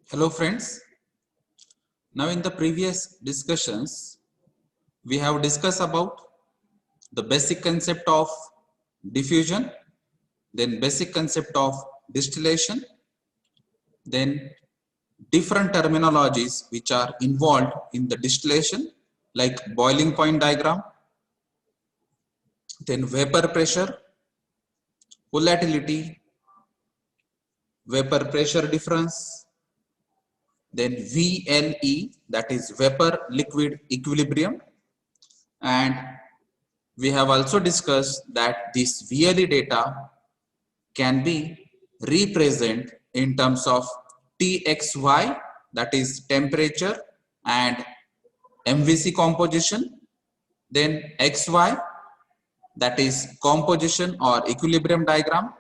Hello friends. Now in the previous discussions, we have discussed about the basic concept of diffusion, then basic concept of distillation, then different terminologies which are involved in the distillation like boiling point diagram, then vapor pressure, volatility, vapor pressure difference, then VLE, that is vapor liquid equilibrium, and we have also discussed that this VLE data can be represented in terms of TXY, that is temperature and MVC composition, then XY, that is composition or equilibrium diagram,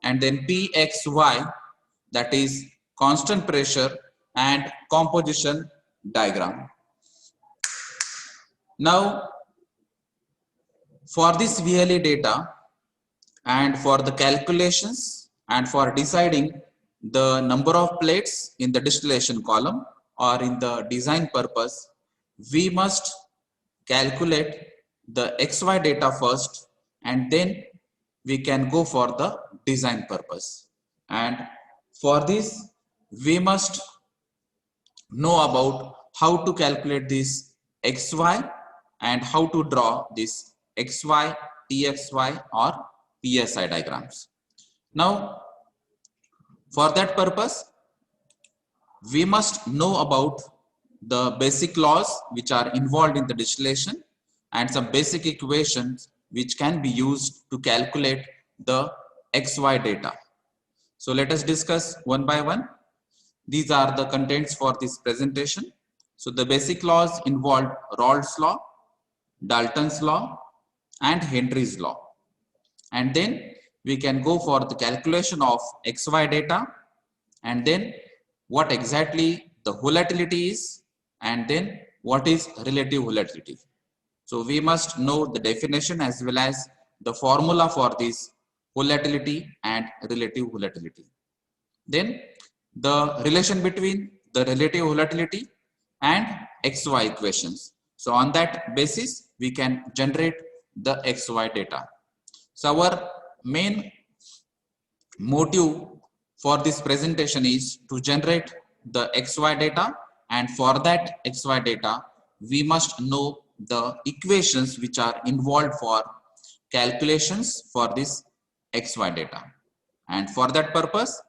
and then PXY, that is constant pressure and composition diagram. Now for this VLE data and for the calculations and for deciding the number of plates in the distillation column or in the design purpose, we must calculate the XY data first, and then we can go for the design purpose. And for this, we must know about how to calculate this XY and how to draw this XY, TXY or PSI diagrams. Now, for that purpose, we must know about the basic laws which are involved in the distillation and some basic equations which can be used to calculate the XY data. So let us discuss one by one. These are the contents for this presentation. So the basic laws involve Raoult's law, Dalton's law and Henry's law. And then we can go for the calculation of XY data, and then what exactly the volatility is, and then what is relative volatility. So we must know the definition as well as the formula for this volatility and relative volatility. Then the relation between the relative volatility and XY equations. So on that basis, we can generate the XY data. So our main motive for this presentation is to generate the XY data, and for that XY data, we must know the equations which are involved for calculations for this XY data. And for that purpose,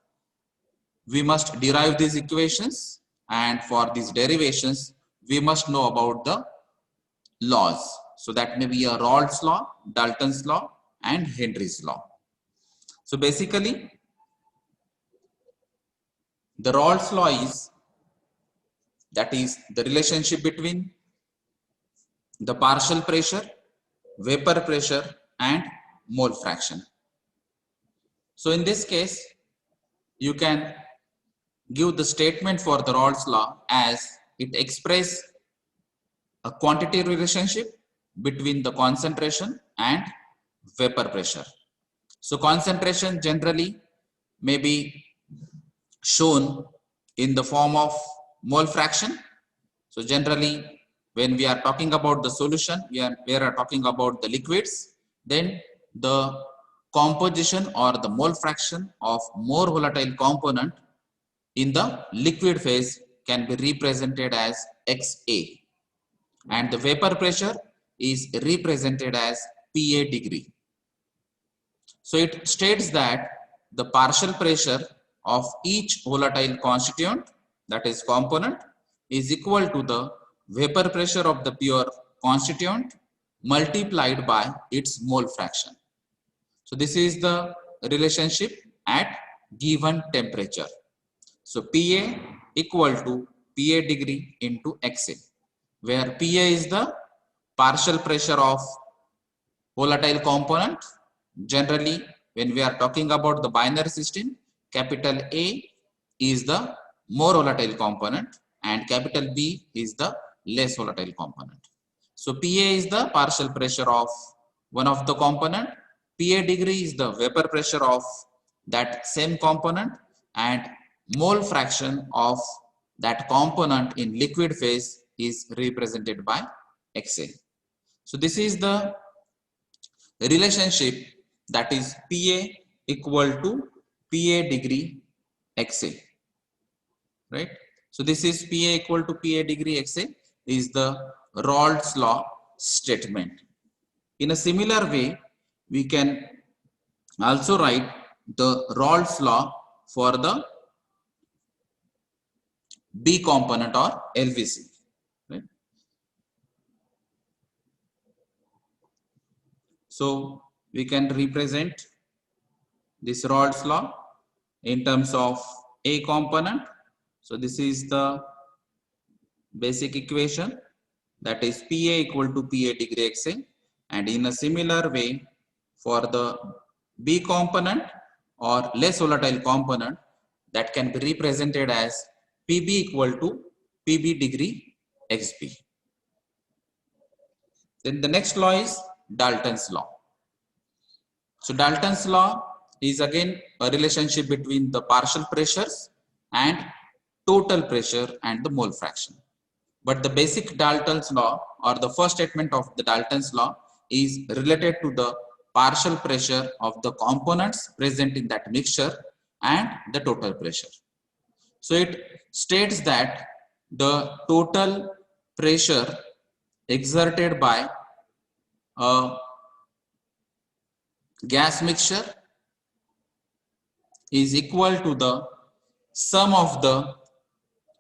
we must derive these equations, and for these derivations, we must know about the laws. So that may be a Raoult's law, Dalton's law and Henry's law. So basically, the Raoult's law is, that is the relationship between the partial pressure, vapor pressure and mole fraction. So in this case, you can give the statement for the Raoult's law as it expresses a quantitative relationship between the concentration and vapor pressure. So concentration generally may be shown in the form of mole fraction. So generally, when we are talking about the solution, we are talking about the liquids, then the composition or the mole fraction of more volatile component in the liquid phase can be represented as XA, and the vapor pressure is represented as PA degree. So it states that the partial pressure of each volatile constituent, that is component, is equal to the vapor pressure of the pure constituent multiplied by its mole fraction. So this is the relationship at given temperature. So PA equal to PA degree into XA, where PA is the partial pressure of volatile component. Generally, when we are talking about the binary system, capital A is the more volatile component and capital B is the less volatile component. So PA is the partial pressure of one of the component, PA degree is the vapor pressure of that same component, and mole fraction of that component in liquid phase is represented by XA. So this is the relationship, that is PA equal to PA degree XA, right? So this is PA equal to PA degree XA is the Raoult's law statement. In a similar way, we can also write the Raoult's law for the B component or LVC, right? So we can represent this Raoult's law in terms of A component. So this is the basic equation, that is PA equal to PA degree XA, and in a similar way for the B component or less volatile component, that can be represented as PB equal to PB degree XB. Then the next law is Dalton's law. So Dalton's law is again a relationship between the partial pressures and total pressure and the mole fraction. But the basic Dalton's law, or the first statement of the Dalton's law, is related to the partial pressure of the components present in that mixture and the total pressure. So it states that the total pressure exerted by a gas mixture is equal to the sum of the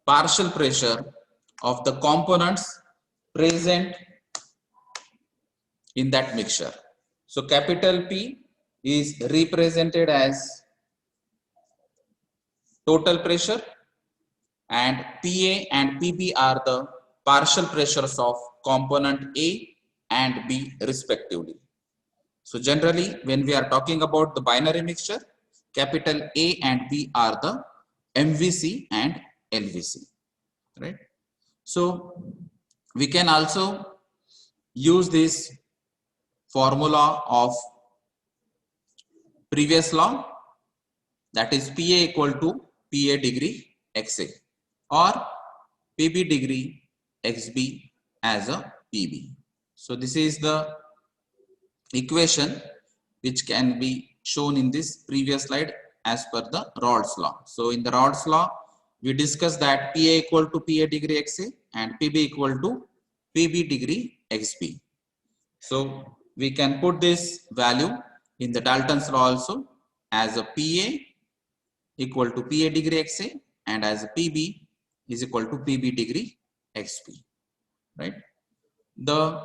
partial pressure of the components present in that mixture. So capital P is represented as total pressure, and PA and PB are the partial pressures of component A and B respectively. So generally, when we are talking about the binary mixture, capital A and B are the MVC and LVC, right? So we can also use this formula of previous law, that is PA equal to PA degree XA or PB degree XB as a PB. So this is the equation which can be shown in this previous slide as per the Raoult's law. So in the Raoult's law, we discussed that PA equal to PA degree XA and PB equal to PB degree XB. So we can put this value in the Dalton's law also as a PA equal to PA degree XA and as a PB is equal to PB degree XB, right? The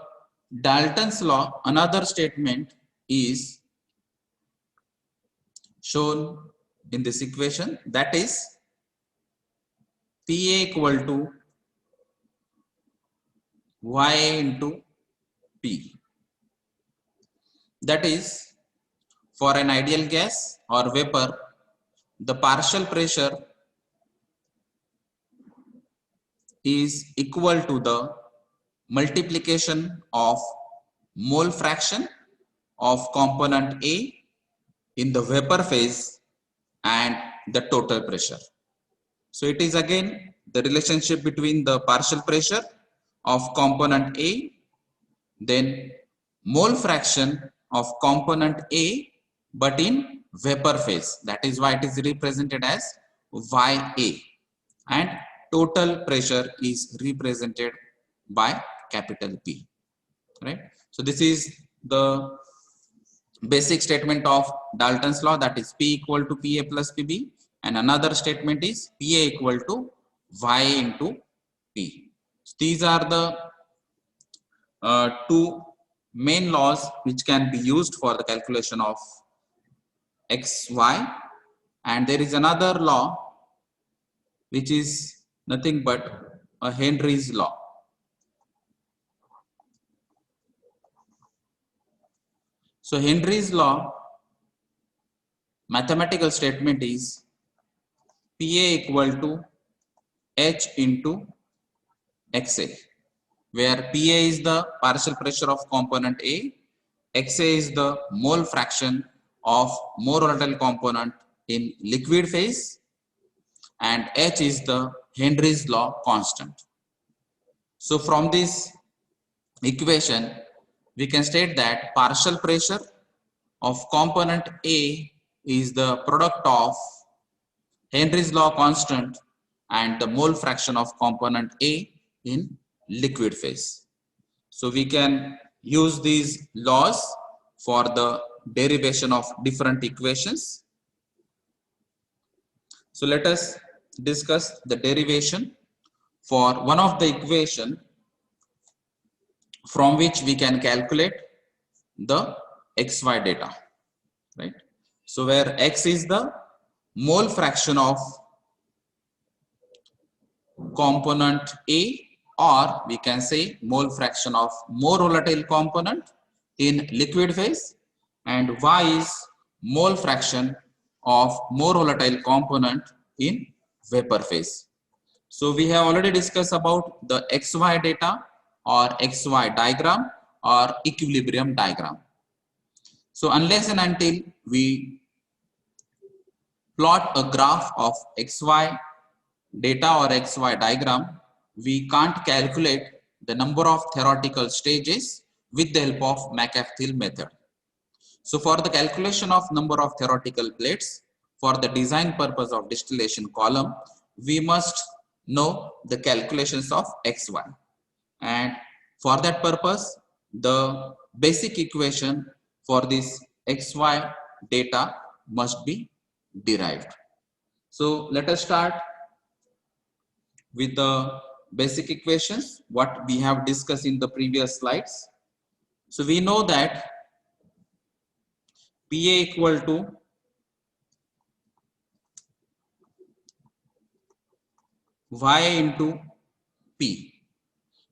Dalton's law, another statement is shown in this equation, that is PA equal to Y into P. That is, for an ideal gas or vapor, the partial pressure is equal to the multiplication of mole fraction of component A in the vapor phase and the total pressure. So it is again the relationship between the partial pressure of component A, then mole fraction of component A but in vapor phase. That is why it is represented as YA, and total pressure is represented by capital P, right? So this is the basic statement of Dalton's law, that is P equal to PA plus PB, and another statement is PA equal to Y into P. So these are the two main laws which can be used for the calculation of XY, and there is another law which is nothing but a Henry's law. So Henry's law mathematical statement is PA equal to H into XA, where PA is the partial pressure of component A, XA is the mole fraction of more volatile component in liquid phase, and H is the Henry's law constant. So from this equation, we can state that partial pressure of component A is the product of Henry's law constant and the mole fraction of component A in liquid phase. So we can use these laws for the derivation of different equations. So let us discuss the derivation for one of the equation from which we can calculate the XY data, right? So where X is the mole fraction of component A, or we can say mole fraction of more volatile component in liquid phase, and Y is mole fraction of more volatile component in vapor phase. So we have already discussed about the XY data or XY diagram or equilibrium diagram. So unless and until we plot a graph of XY data or XY diagram, we can't calculate the number of theoretical stages with the help of McAfee method. So for the calculation of number of theoretical plates for the design purpose of distillation column, we must know the calculations of XY. And for that purpose, the basic equation for this XY data must be derived. So let us start with the basic equations what we have discussed in the previous slides. So we know that PA equal to Y into P.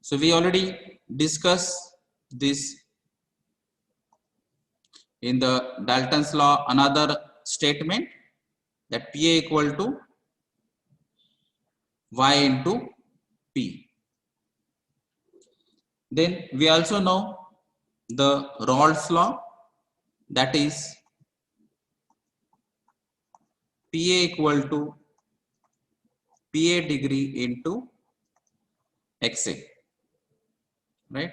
So we already discussed this in the Dalton's law, another statement that PA equal to Y into P. Then we also know the Rawls law, that is PA equal to PA degree into XA, right?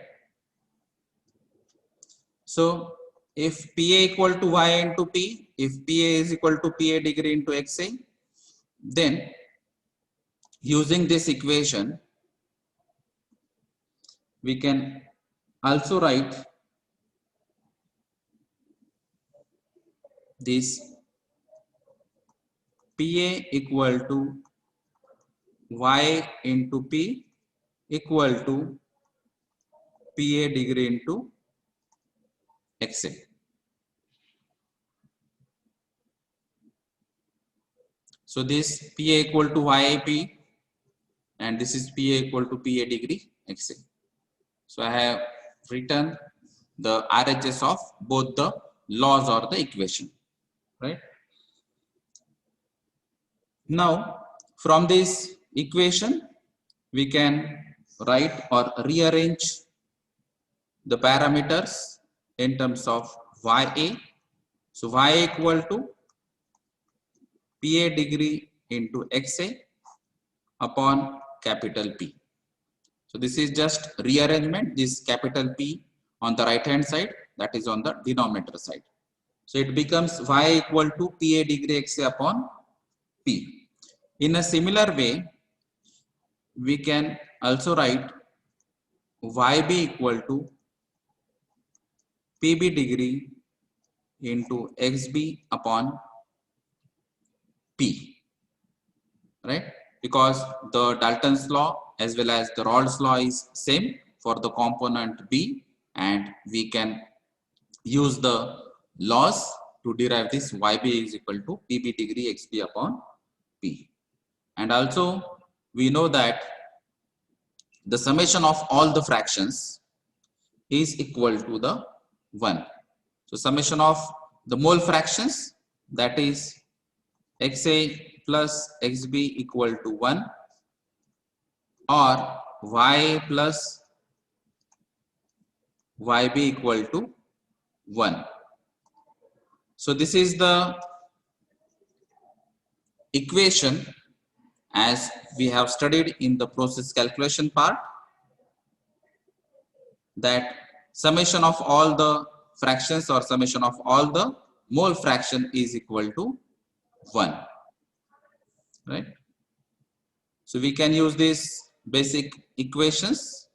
So if PA equal to Y into P, if PA is equal to PA degree into XA, then using this equation, we can also write this PA equal to Y into P equal to PA degree into XA. So this PA equal to YIP and this is PA equal to PA degree XA. So I have written the RHS of both the laws or the equation, right? Now from this equation we can write or rearrange the parameters in terms of YA. So YA equal to PA degree into XA upon capital P. So this is just rearrangement, this capital P on the right hand side, that is on the denominator side. So it becomes Y equal to PA degree XA upon P. In a similar way, we can also write YB equal to PB degree into XB upon P, right? Because the Dalton's law as well as the Rawls law is same for the component B, and we can use the laws to derive this YB is equal to PB degree XB upon P. And also we know that the summation of all the fractions is equal to the 1. So summation of the mole fractions, that is XA plus XB equal to 1, or Y plus YB equal to 1. So this is the equation as we have studied in the process calculation part, that summation of all the fractions or summation of all the mole fraction is equal to 1, right? So we can use these basic equations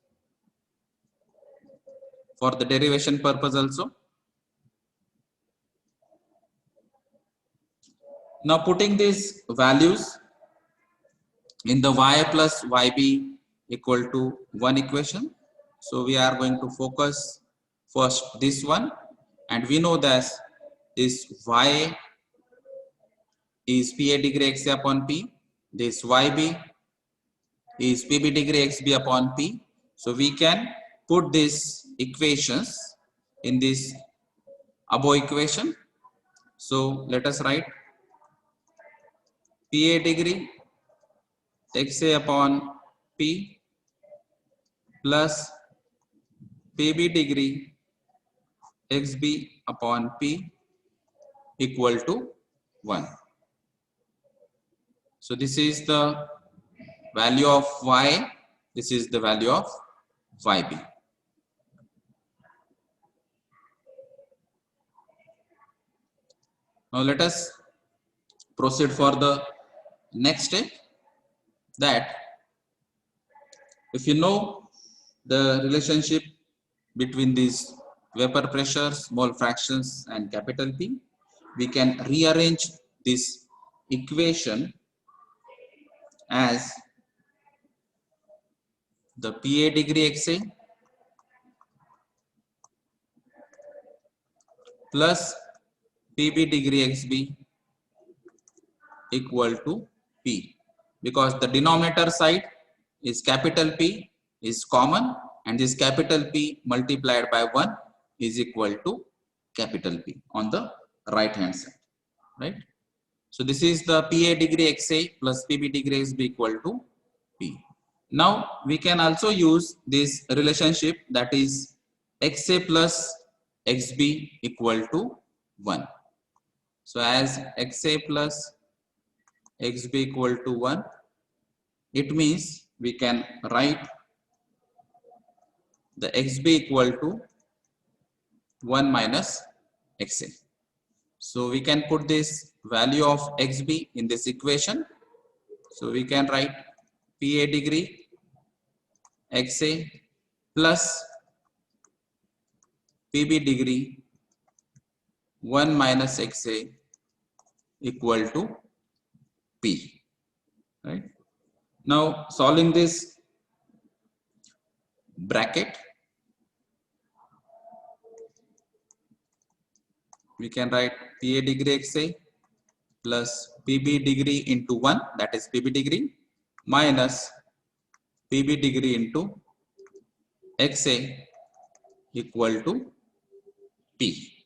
for the derivation purpose also. Now putting these values in the y plus yb equal to 1 equation. So we are going to focus first this one, and we know that this y is PA degree XA upon P, this YB is PB degree XB upon P. So we can put these equations in this above equation. So let us write PA degree XA upon P plus PB degree XB upon P equal to 1. So this is the value of y, this is the value of yb. Now let us proceed for the next step, that if you know the relationship between these vapor pressures, mole fractions and capital P, we can rearrange this equation as the PA degree XA plus PB degree XB equal to P, because the denominator side is capital P is common, and this capital P multiplied by 1 is equal to capital P on the right hand side, right? So this is the PA degree XA plus PB degree XB equal to P. Now we can also use this relationship, that is XA plus XB equal to 1. So as XA plus XB equal to 1, it means we can write the XB equal to 1 minus XA. So we can put this value of XB in this equation. So we can write PA degree XA plus PB degree 1 minus XA equal to P, right? Now solving this bracket, we can write PA degree XA plus PB degree into 1, that is PB degree, minus PB degree into XA equal to P,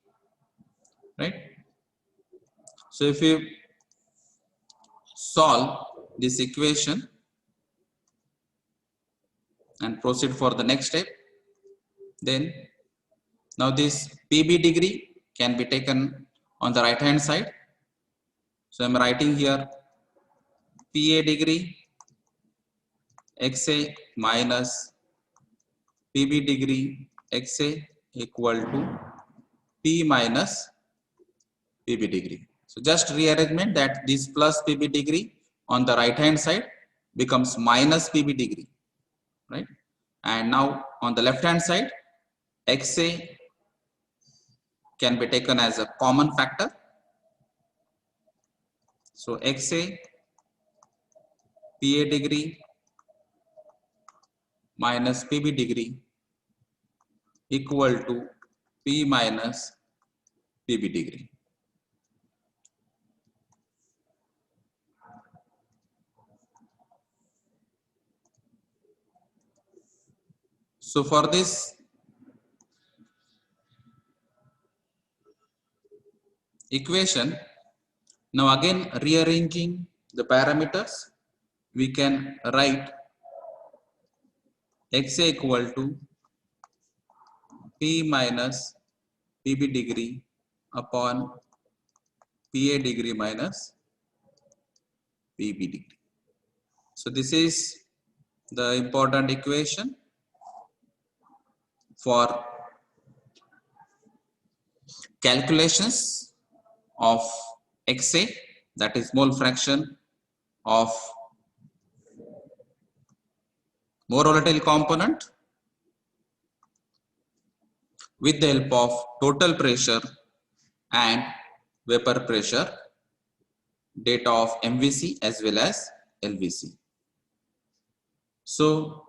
right? So if you solve this equation and proceed for the next step, then now this PB degree can be taken on the right hand side. So I am writing here PA degree XA minus PB degree XA equal to P minus PB degree. So just rearrangement, that this plus PB degree on the right hand side becomes minus PB degree, right? And now on the left hand side, XA can be taken as a common factor. So XA PA degree minus PB degree equal to P minus PB degree. So for this equation, now again rearranging the parameters, we can write XA equal to P minus PB degree upon PA degree minus PB degree. So this is the important equation for calculations of XA, that is mole fraction of more volatile component with the help of total pressure and vapor pressure data of MVC as well as LVC. So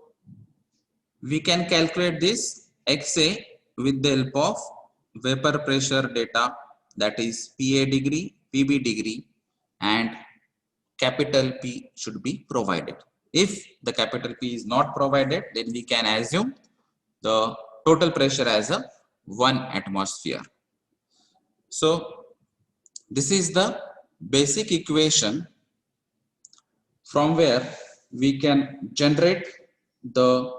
we can calculate this XA with the help of vapor pressure data, that is PA degree, PB degree, and capital P should be provided. If the capital P is not provided, then we can assume the total pressure as a 1 atmosphere. So this is the basic equation from where we can generate the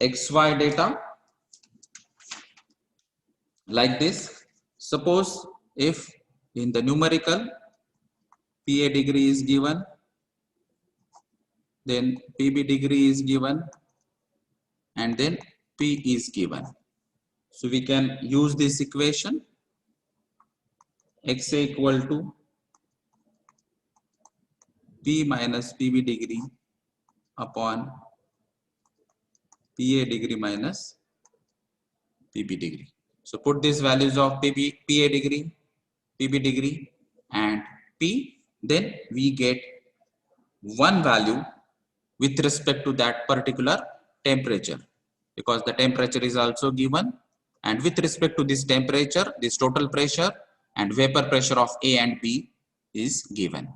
XY data like this. Suppose if in the numerical PA degree is given, then PB degree is given, and then P is given. So we can use this equation, XA equal to P minus PB degree upon PA degree minus PB degree. So put these values of PA degree, PB degree and P, then we get one value with respect to that particular temperature, because the temperature is also given, and with respect to this temperature, this total pressure and vapor pressure of A and B is given.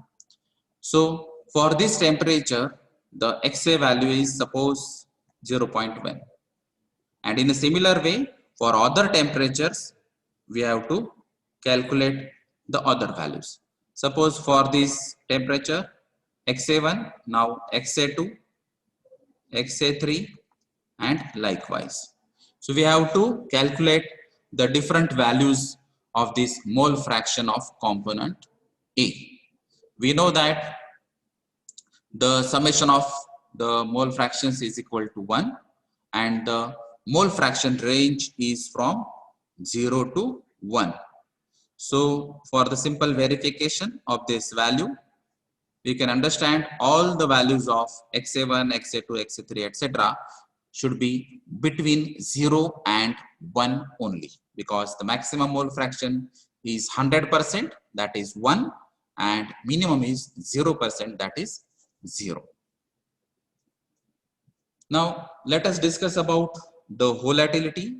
So for this temperature, the XA value is suppose 0.1, and in a similar way for other temperatures we have to calculate the other values. Suppose for this temperature XA1, now XA2, XA3 and likewise. So we have to calculate the different values of this mole fraction of component A. We know that the summation of the mole fractions is equal to 1, and the mole fraction range is from 0 to 1. So for the simple verification of this value, we can understand all the values of XA1, XA2, XA3, etc. should be between 0 and 1 only, because the maximum mole fraction is 100%, that is 1, and minimum is 0%, that is 0. Now let us discuss about the volatility,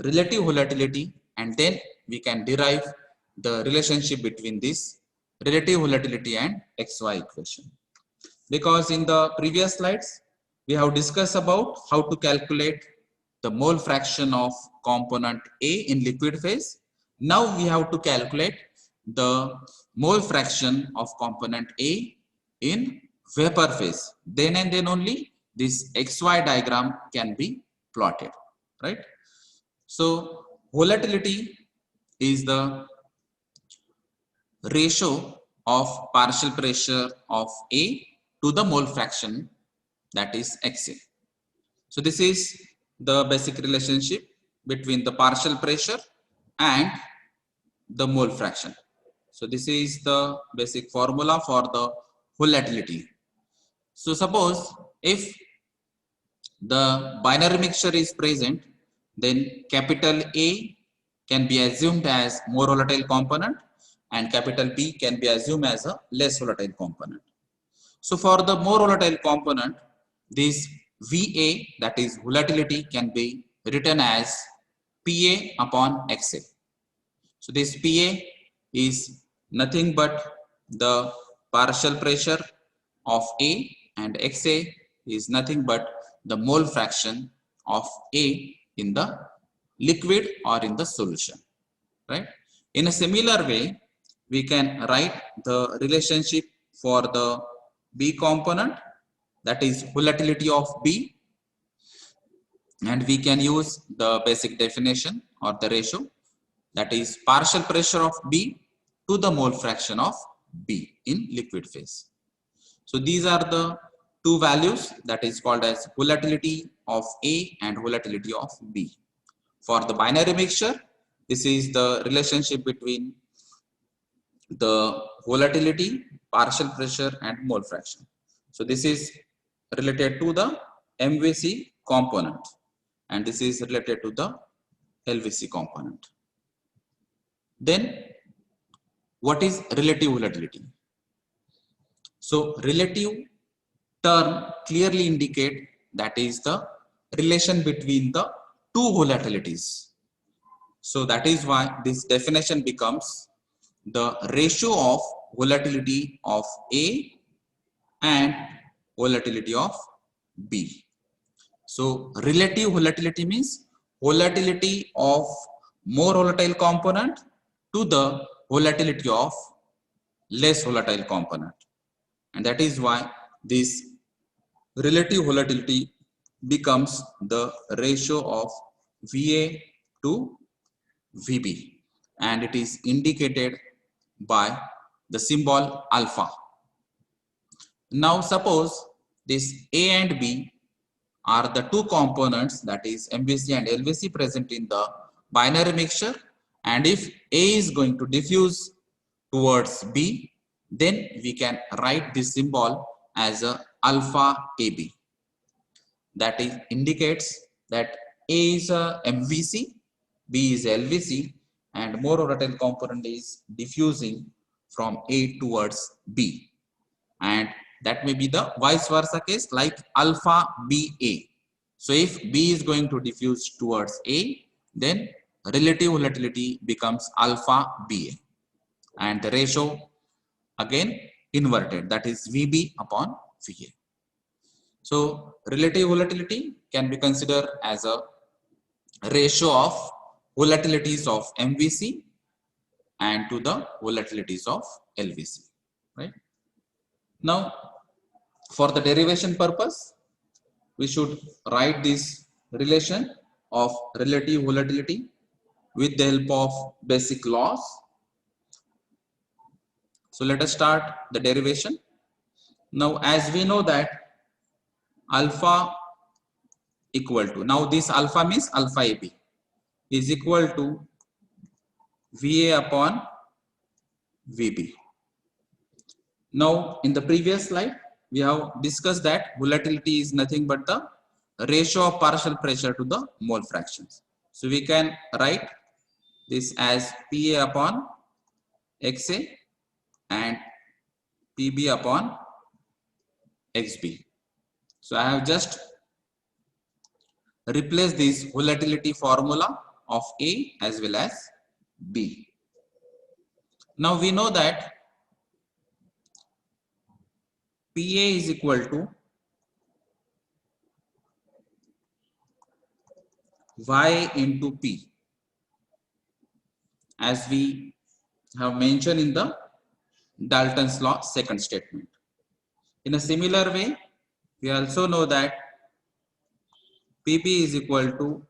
relative volatility, and then we can derive the relationship between this relative volatility and XY equation. Because in the previous slides we have discussed about how to calculate the mole fraction of component A in liquid phase. Now we have to calculate the mole fraction of component A in vapor phase. Then and then only this XY diagram can be plotted, right? So volatility is the ratio of partial pressure of A to the mole fraction, that is XA. So this is the basic relationship between the partial pressure and the mole fraction. So this is the basic formula for the volatility. So suppose if the binary mixture is present, then capital A can be assumed as more volatile component and capital B can be assumed as a less volatile component. So for the more volatile component, this VA, that is volatility, can be written as PA upon XA. So this PA is nothing but the partial pressure of A, and XA is nothing but the mole fraction of A in the liquid or in the solution, right? In a similar way, we can write the relationship for the B component, that is volatility of B, and we can use the basic definition or the ratio, that is partial pressure of B to the mole fraction of B in liquid phase. So these are the two values that is called as volatility of A and volatility of B. For the binary mixture, this is the relationship between the volatility, partial pressure and mole fraction. So this is related to the MVC component and this is related to the LVC component. Then what is relative volatility? So relative term clearly indicate that is the relation between the two volatilities. So that is why this definition becomes the ratio of volatility of A and volatility of B. So relative volatility means volatility of more volatile component to the volatility of less volatile component. And that is why this relative volatility becomes the ratio of VA to VB and it is indicated by the symbol alpha. Now suppose this A and B are the two components that is MVC and LVC present in the binary mixture and if A is going to diffuse towards B, then we can write this symbol as a alpha AB. That is indicates that A is a MVC, B is LVC and more volatile component is diffusing from A towards B and that may be the vice versa case like alpha BA. So if B is going to diffuse towards A, then relative volatility becomes alpha BA and the ratio again inverted, that is VB upon VA. So relative volatility can be considered as a ratio of volatilities of MVC and to the volatilities of LVC, right? Now for the derivation purpose, we should write this relation of relative volatility with the help of basic laws. So let us start the derivation. Now as we know that alpha equal to, now this alpha means alpha AB is equal to VA upon VB. Now in the previous slide we have discussed that volatility is nothing but the ratio of partial pressure to the mole fractions. So we can write this as PA upon XA and PB upon XB. So I have just replaced this volatility formula of A as well as B. Now we know that PA is equal to Y into P as we have mentioned in the Dalton's law second statement. In a similar way, we also know that PP is equal to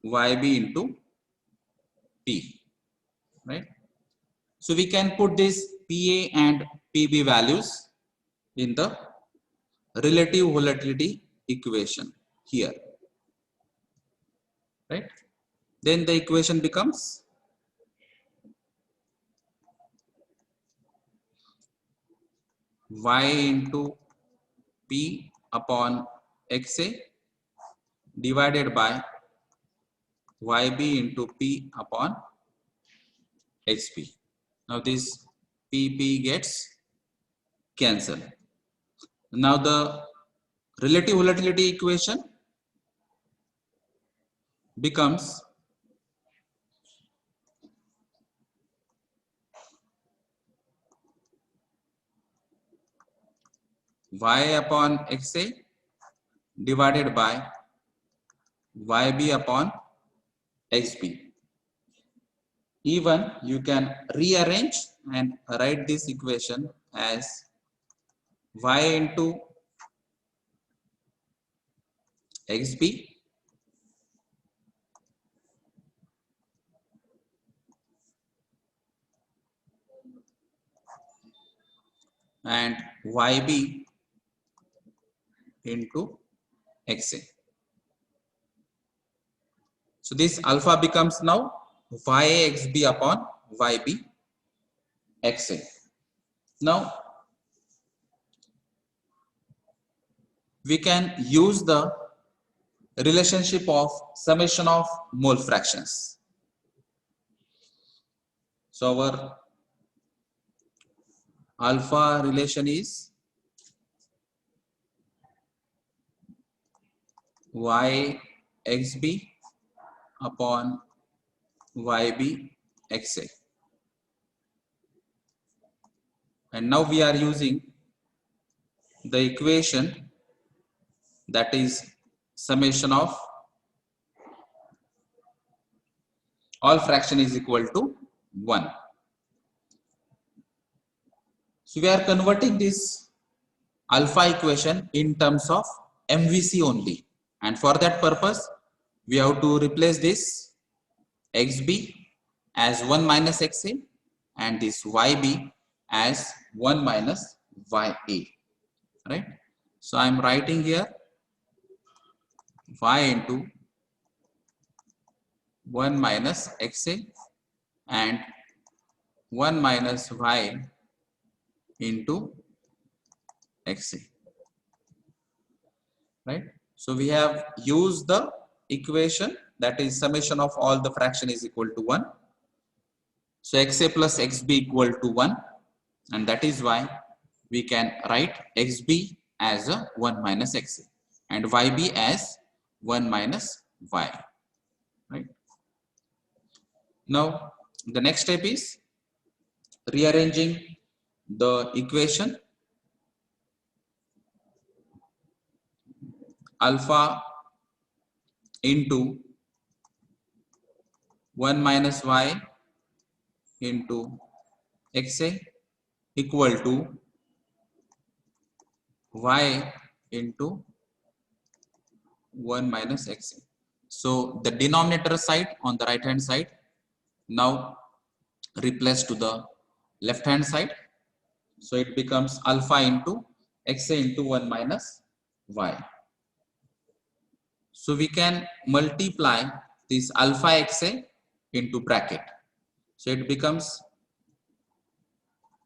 YB into P, right? So we can put this PA and PB values in the relative volatility equation here, right? Then the equation becomes Y into P upon XA divided by YB into P upon XP. Now this PP gets cancelled. Now the relative volatility equation becomes Y upon XA divided by YB upon XB. Even you can rearrange and write this equation as Y into XB and YB into xa. So this alpha becomes now yxb upon yb xa. Now we can use the relationship of summation of mole fractions. So our alpha relation is yxb upon yb xa. And now we are using the equation that is summation of all fraction is equal to 1. So we are converting this alpha equation in terms of MVC only, and for that purpose we have to replace this xb as 1 minus xa and this yb as 1 minus ya, right? So I am writing here y into 1 minus xa and 1 minus y into xa, right? So we have used the equation that is summation of all the fraction is equal to 1. So xa plus xb equal to 1, and that is why we can write xb as a 1 minus xa and yb as 1 minus y, right? Now the next step is rearranging the equation. Alpha into 1 minus y into xa equal to y into 1 minus xa. So the denominator side on the right hand side now replaced to the left hand side. So it becomes alpha into xa into 1 minus y. So we can multiply this alpha xa into bracket. So it becomes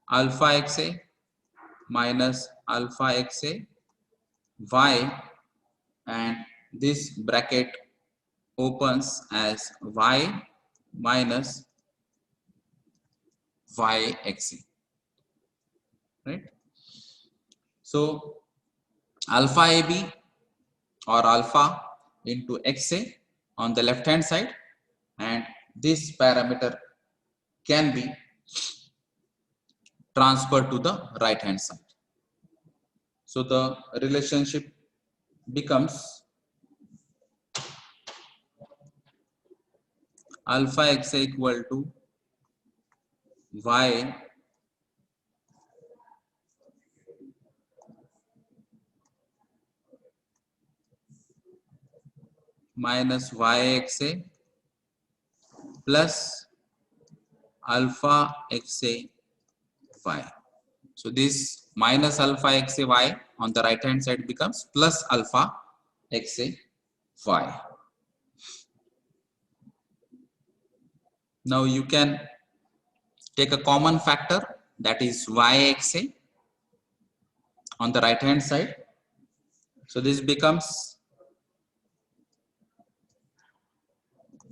alpha xa minus alpha xa y, and this bracket opens as y minus yxa, right? So alpha ab or alpha into xa on the left hand side, and this parameter can be transferred to the right hand side. So the relationship becomes alpha xa equal to y minus yxa plus alpha xa y. So this minus alpha xa y on the right hand side becomes plus alpha xa y. Now you can take a common factor, that is yxa on the right hand side. So this becomes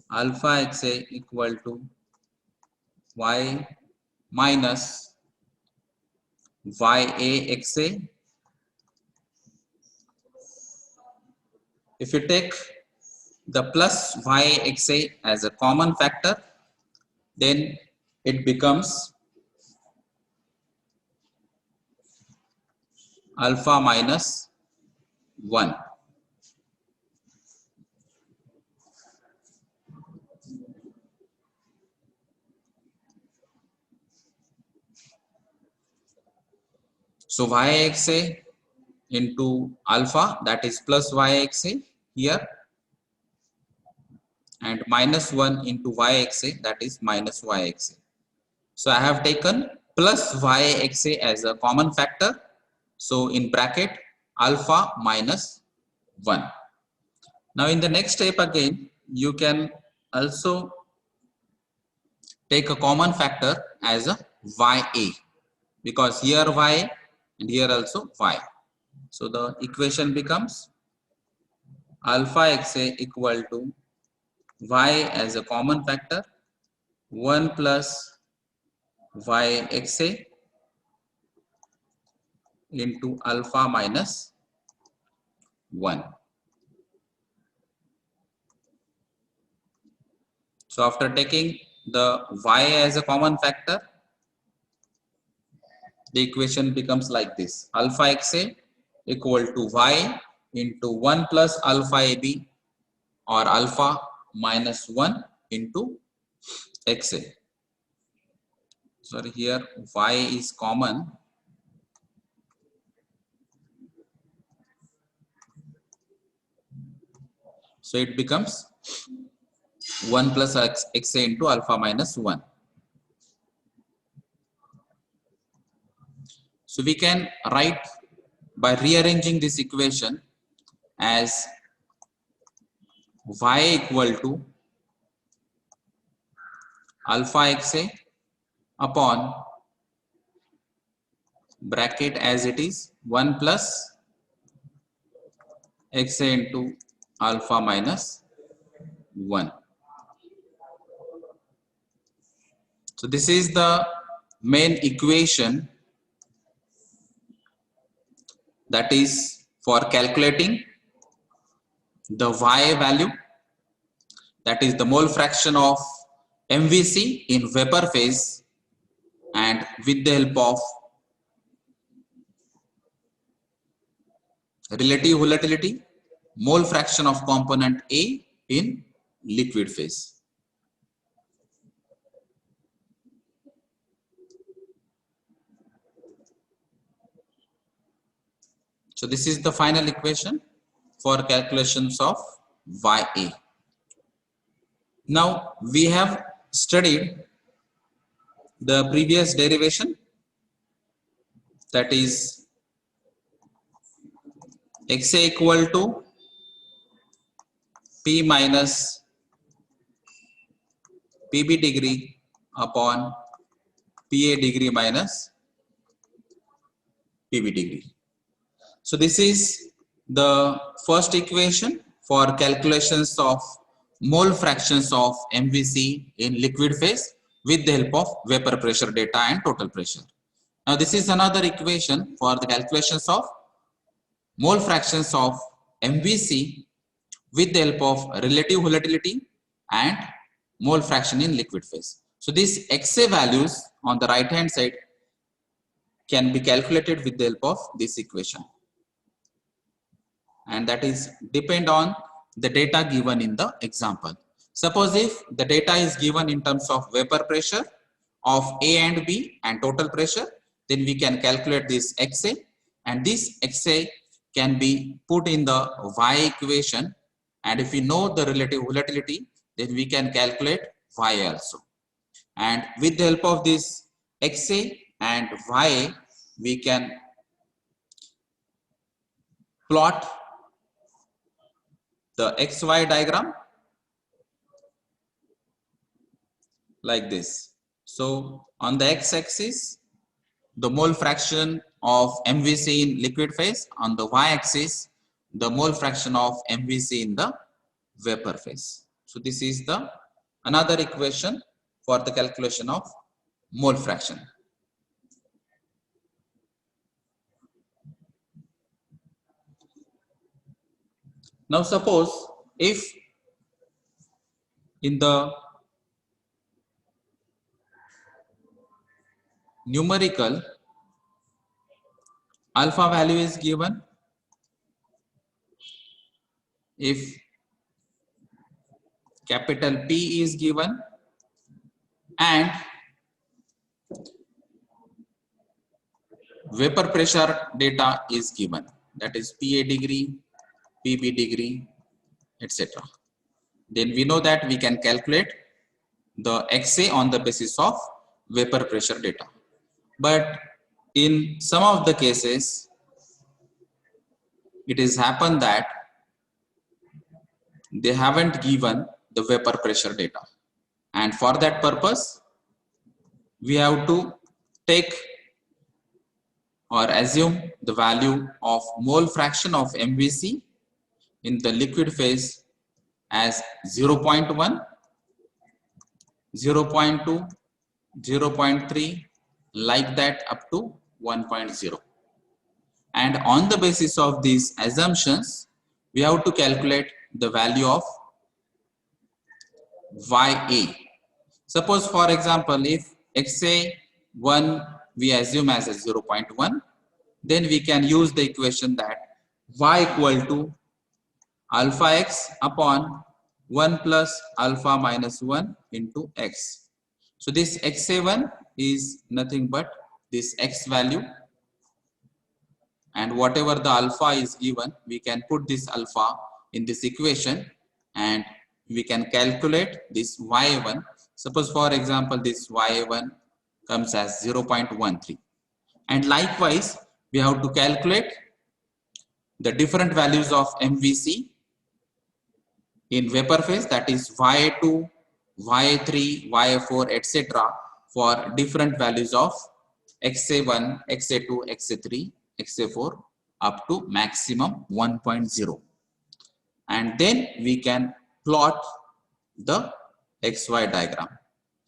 alpha xa equal to y minus yaxa. If you take the plus yxa as a common factor, then it becomes alpha minus 1. So yxa into alpha, that is plus yxa here, and minus 1 into yxa, that is minus yxa. So I have taken plus yxa as a common factor. So in bracket alpha minus 1. Now in the next step again, you can also take a common factor as a YA, because here Y and here also Y. So the equation becomes alpha XA equal to Y as a common factor 1 plus Y XA into alpha minus 1. So after taking the Y as a common factor, the equation becomes like this: alpha XA equal to Y into 1 plus alpha AB, or alpha minus 1 into XA. Sorry, here Y is common. So it becomes 1 plus XA into alpha minus 1. So we can write by rearranging this equation as Y equal to alpha XA upon bracket as it is 1 plus XA into alpha minus 1. So this is the main equation that is for calculating the Y value, that is the mole fraction of MVC in vapor phase, and with the help of relative volatility, mole fraction of component A in liquid phase. So this is the final equation for calculations of YA. Now we have studied the previous derivation, that is XA equal to P minus PB degree upon PA degree minus PB degree. So this is the first equation for calculations of mole fractions of MVC in liquid phase with the help of vapor pressure data and total pressure. Now this is another equation for the calculations of mole fractions of MVC with the help of relative volatility and mole fraction in liquid phase. So these XA values on the right hand side can be calculated with the help of this equation, and that is depend on the data given in the example. Suppose if the data is given in terms of vapor pressure of A and B and total pressure, then we can calculate this XA, and this XA can be put in the Y equation, and if we know the relative volatility, then we can calculate Y also. And with the help of this XA and Y, we can plot the XY diagram like this. So on the x-axis, the mole fraction of MVC in liquid phase; on the y-axis, the mole fraction of MVC in the vapor phase. So this is the another equation for the calculation of mole fraction. Now suppose if in the numerical alpha value is given, if capital P is given, and vapor pressure data is given, that is PA degree, PB degree, etc. Then we know that we can calculate the XA on the basis of vapor pressure data. But in some of the cases, it is happened that they haven't given the vapor pressure data, and for that purpose we have to take or assume the value of mole fraction of MVC in the liquid phase as 0.1, 0.2, 0.3, like that up to 1.0. And on the basis of these assumptions, we have to calculate the value of YA. Suppose for example, if XA1 we assume as a 0.1, then we can use the equation that Y equal to alpha x upon 1 plus alpha minus 1 into x. So this XA1 is nothing but this x value, and whatever the alpha is given, we can put this alpha in this equation and we can calculate this YA1. Suppose for example, this YA1 comes as 0.13, and likewise we have to calculate the different values of MVC in vapor phase, that is YA2, YA3, YA4, etc. for different values of XA1, XA2, XA3, XA4 up to maximum 1.0, and then we can plot the XY diagram.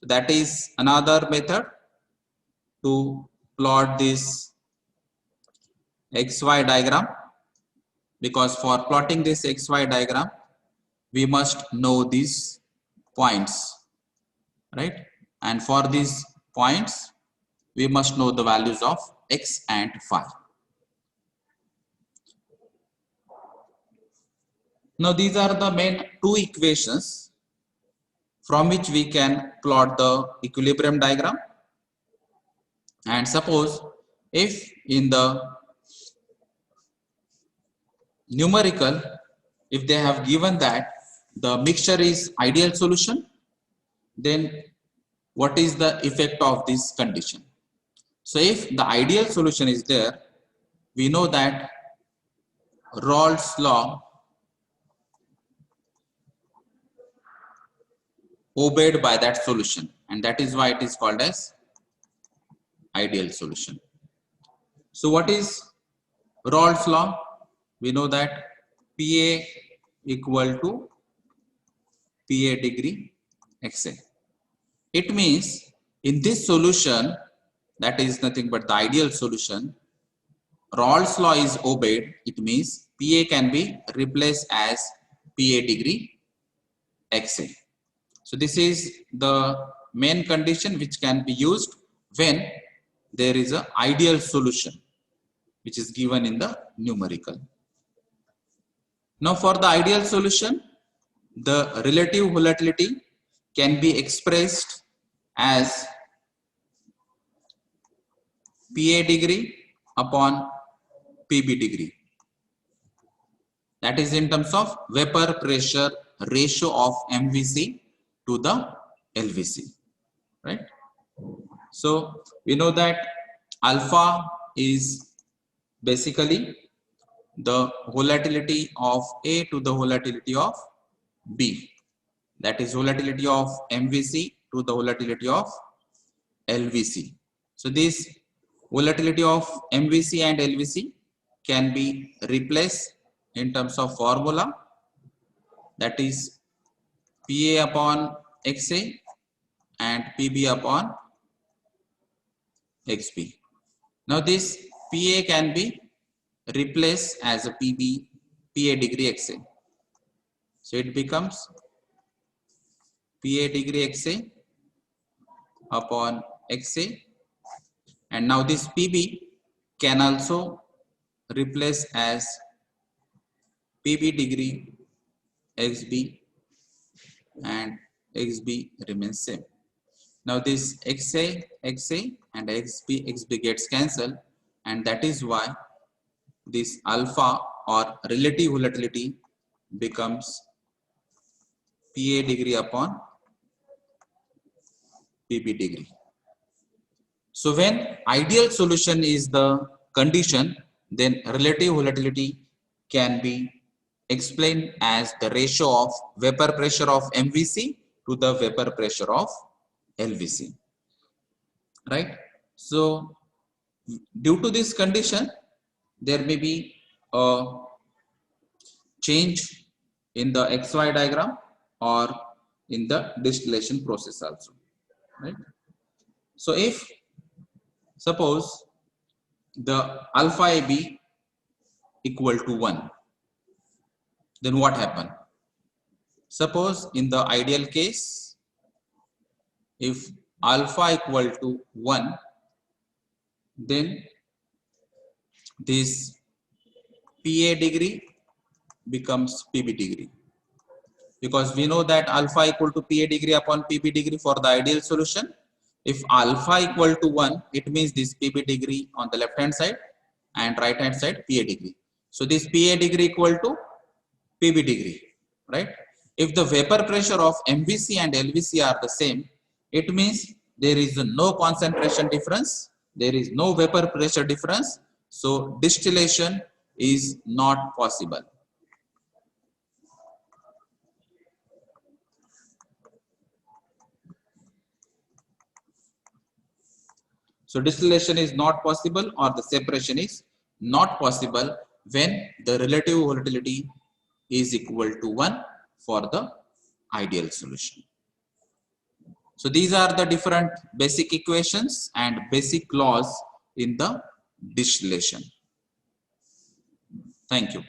So that is another method to plot this XY diagram, because for plotting this XY diagram we must know these points, right? And for these points we must know the values of x and phi. Now these are the main two equations from which we can plot the equilibrium diagram. And suppose if in the numerical, if they have given that the mixture is ideal solution, then what is the effect of this condition? So if the ideal solution is there, we know that Raoult's law obeyed by that solution, and that is why it is called as ideal solution. So what is Raoult's law? We know that PA equal to PA degree XA. It means in this solution, that is nothing but the ideal solution, Raoult's law is obeyed. It means PA can be replaced as PA degree XA. So this is the main condition which can be used when there is an ideal solution which is given in the numerical. Now for the ideal solution, the relative volatility can be expressed as PA degree upon PB degree. That is in terms of vapor pressure ratio of MVC to the LVC, right? So we know that alpha is basically the volatility of A to the volatility of B. That is volatility of MVC to the volatility of LVC. So this volatility of MVC and LVC can be replaced in terms of formula, that is PA upon XA and PB upon XB. Now this PA can be replaced as a PA degree XA. So it becomes PA degree XA upon XA, and now this PB can also replace as PB degree XB, and XB remains same. Now this XA and XB gets cancelled, and that is why this alpha or relative volatility becomes PA degree upon PB degree. So when ideal solution is the condition, then relative volatility can be explained as the ratio of vapor pressure of MVC to the vapor pressure of LVC, right? So due to this condition, there may be a change in the XY diagram or in the distillation process also, right? So if suppose the alpha AB equal to 1, then what happen? Suppose in the ideal case, if alpha equal to 1, then this PA degree becomes PB degree, because we know that alpha equal to PA degree upon PB degree for the ideal solution. If alpha equal to 1, it means this PB degree on the left hand side and right hand side PA degree. So this PA degree equal to PB degree, right? If the vapor pressure of MVC and LVC are the same, it means there is no concentration difference, there is no vapor pressure difference, so distillation is not possible. So distillation is not possible, or the separation is not possible when the relative volatility is equal to 1 for the ideal solution. So these are the different basic equations and basic laws in the distillation. Thank you.